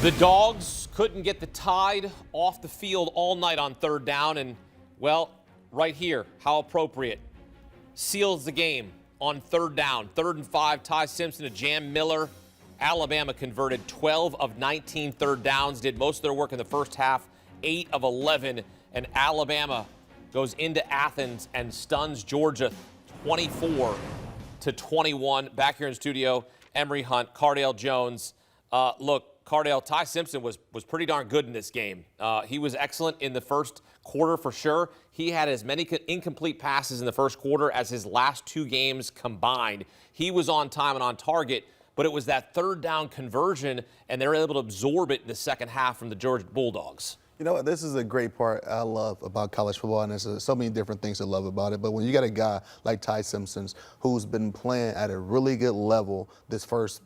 The Dogs couldn't get the Tide off the field all night on third down, and, well, right here, how appropriate. Seals the game on third down. 3rd and 5, Ty Simpson to Jam Miller. Alabama converted 12 of 19 third downs, did most of their work in the first half, 8 of 11, and Alabama goes into Athens and stuns Georgia 24-21. Back here in studio, Emory Hunt, Cardale Jones. Look, Cardale, Ty Simpson was pretty darn good in this game. He was excellent in the first quarter for sure. He had as many incomplete passes in the first quarter as his last 2 games combined. He was on time and on target, but it was that third down conversion, and they were able to absorb it in the second half from the Georgia Bulldogs. You know what? This is a great part I love about college football, and there's so many different things to love about it. But when you got a guy like Ty Simpson who's been playing at a really good level this first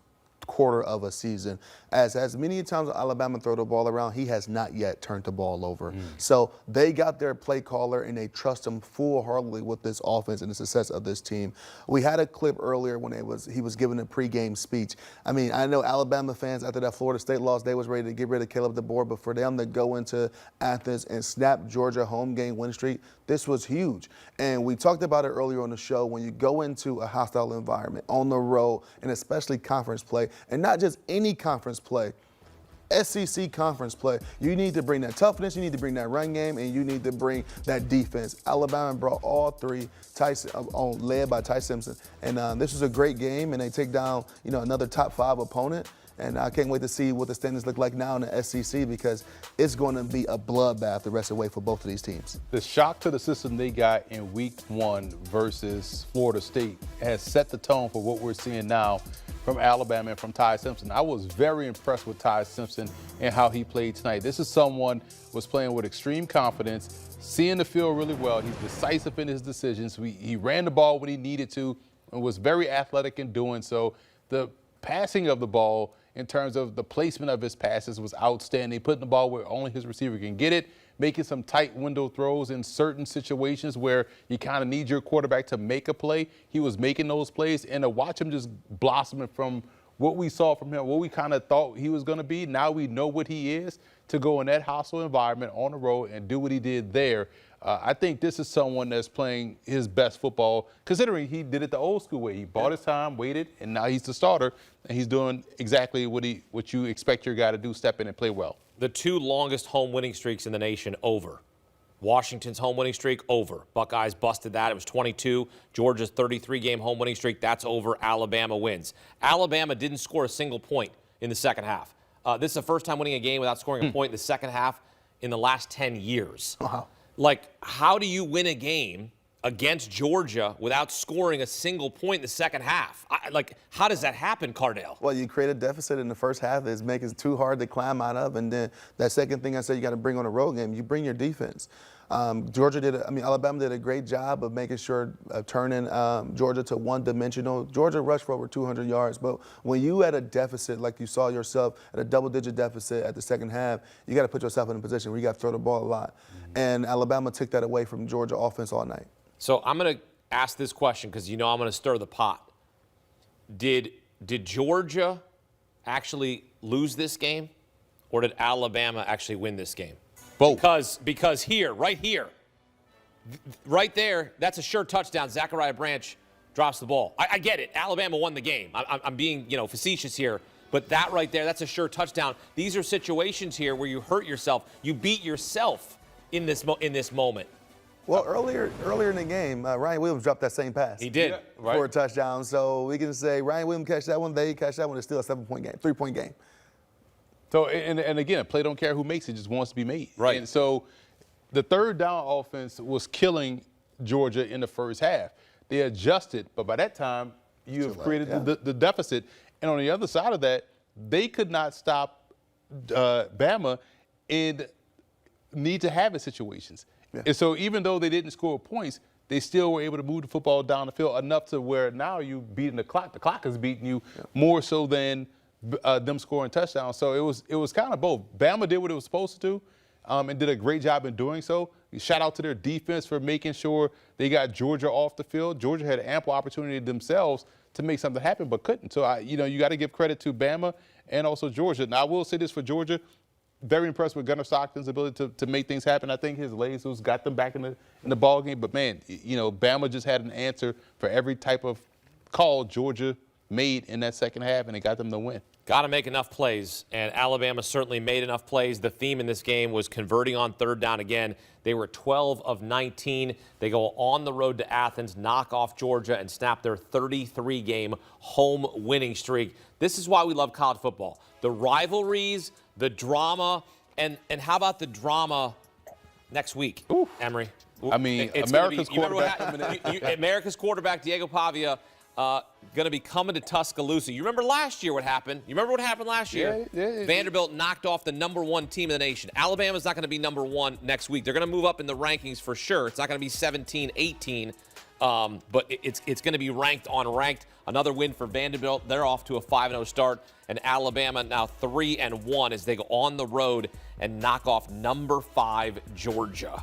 quarter of a season, as many times Alabama throw the ball around, he has not yet turned the ball over. So they got their play caller and they trust him full-heartedly with this offense and the success of this team. We had a clip earlier when he was giving a pregame speech. I mean, I know Alabama fans after that Florida State loss, they was ready to get rid of Caleb DeBoer, but for them to go into Athens and snap Georgia home game win streak, this was huge. And we talked about it earlier on the show. When you go into a hostile environment on the road, and especially conference play, and not just any conference play, SEC conference play, you need to bring that toughness, you need to bring that run game, and you need to bring that defense. Alabama brought all 3, led by Ty Simpson. And this was a great game, and they take down, another top 5 opponent. And I can't wait to see what the standings look like now in the SEC, because it's going to be a bloodbath the rest of the way for both of these teams. The shock to the system they got in week 1 versus Florida State has set the tone for what we're seeing now from Alabama and from Ty Simpson. I was very impressed with Ty Simpson and how he played tonight. This is someone was playing with extreme confidence, seeing the field really well. He's decisive in his decisions. He ran the ball when he needed to and was very athletic in doing so. The passing of the ball in terms of the placement of his passes was outstanding, putting the ball where only his receiver can get it, making some tight window throws in certain situations where you kind of need your quarterback to make a play. He was making those plays, and to watch him just blossoming from what we saw from him, what we kind of thought he was going to be, now we know what he is, to go in that hostile environment on the road and do what he did there. I think this is someone that's playing his best football, considering he did it the old school way. He bought his time, waited, and now he's the starter, and he's doing exactly what you expect your guy to do, step in and play well. The 2 longest home winning streaks in the nation over. Washington's home winning streak over. Buckeyes busted that. It was 22. Georgia's 33-game home winning streak, that's over. Alabama wins. Alabama didn't score a single point in the second half. This is the first time winning a game without scoring a point in the second half in the last 10 years. Wow. Like, how do you win a game against Georgia without scoring a single point in the second half? How does that happen, Cardale? Well, you create a deficit in the first half that's making it too hard to climb out of, and then that second thing I said you got to bring on a road game, you bring your defense. Alabama did a great job of making sure turning Georgia to one-dimensional. Georgia rushed for over 200 yards, but when you at a deficit like you saw yourself at a double-digit deficit at the second half, you got to put yourself in a position where you got to throw the ball a lot. And Alabama took that away from Georgia offense all night. So I'm going to ask this question because I'm going to stir the pot. Did Georgia actually lose this game, or did Alabama actually win this game? Both. Because right there, that's a sure touchdown. Zachariah Branch drops the ball. I get it. Alabama won the game. I'm being facetious here. But that right there, that's a sure touchdown. These are situations here where you hurt yourself. You beat yourself in this moment. Well, earlier in the game, Ryan Williams dropped that same pass. He did. For a touchdown. So we can say Ryan Williams catch that one, they catch that one. It's still a 7-point game, 3-point game. So, and again, a play don't care who makes it, just wants to be made. Right. And so the third down offense was killing Georgia in the first half. They adjusted, but by that time, you have created the deficit. And on the other side of that, they could not stop Bama in need-to-have-it situations. Yeah. And so even though they didn't score points, they still were able to move the football down the field enough to where now you beating the clock. The clock is beating you more so than them scoring touchdowns. So it was kind of both. Bama did what it was supposed to do and did a great job in doing so. Shout out to their defense for making sure they got Georgia off the field. Georgia had ample opportunity themselves to make something happen, but couldn't. So, you got to give credit to Bama and also Georgia. Now, I will say this for Georgia. Very impressed with Gunnar Stockton's ability to make things happen. I think his lasers got them back in the ball game. But, man, Bama just had an answer for every type of call Georgia made in that second half, and it got them the win. Got to make enough plays, and Alabama certainly made enough plays. The theme in this game was converting on third down again. They were 12 of 19. They go on the road to Athens, knock off Georgia, and snap their 33-game home winning streak. This is why we love college football. The rivalries, the drama, and how about the drama next week, Ooh. Emory? I mean, It's America's quarterback. quarterback. America's quarterback, Diego Pavia, going to be coming to Tuscaloosa. You remember last year what happened? You remember what happened last year? Yeah. Vanderbilt knocked off the #1 team in the nation. Alabama's not going to be #1 next week. They're going to move up in the rankings for sure. It's not going to be 17, 18, but it's going to be ranked on ranked. Another win for Vanderbilt. They're off to a 5-0 start. And Alabama now 3-1 as they go on the road and knock off #5 Georgia.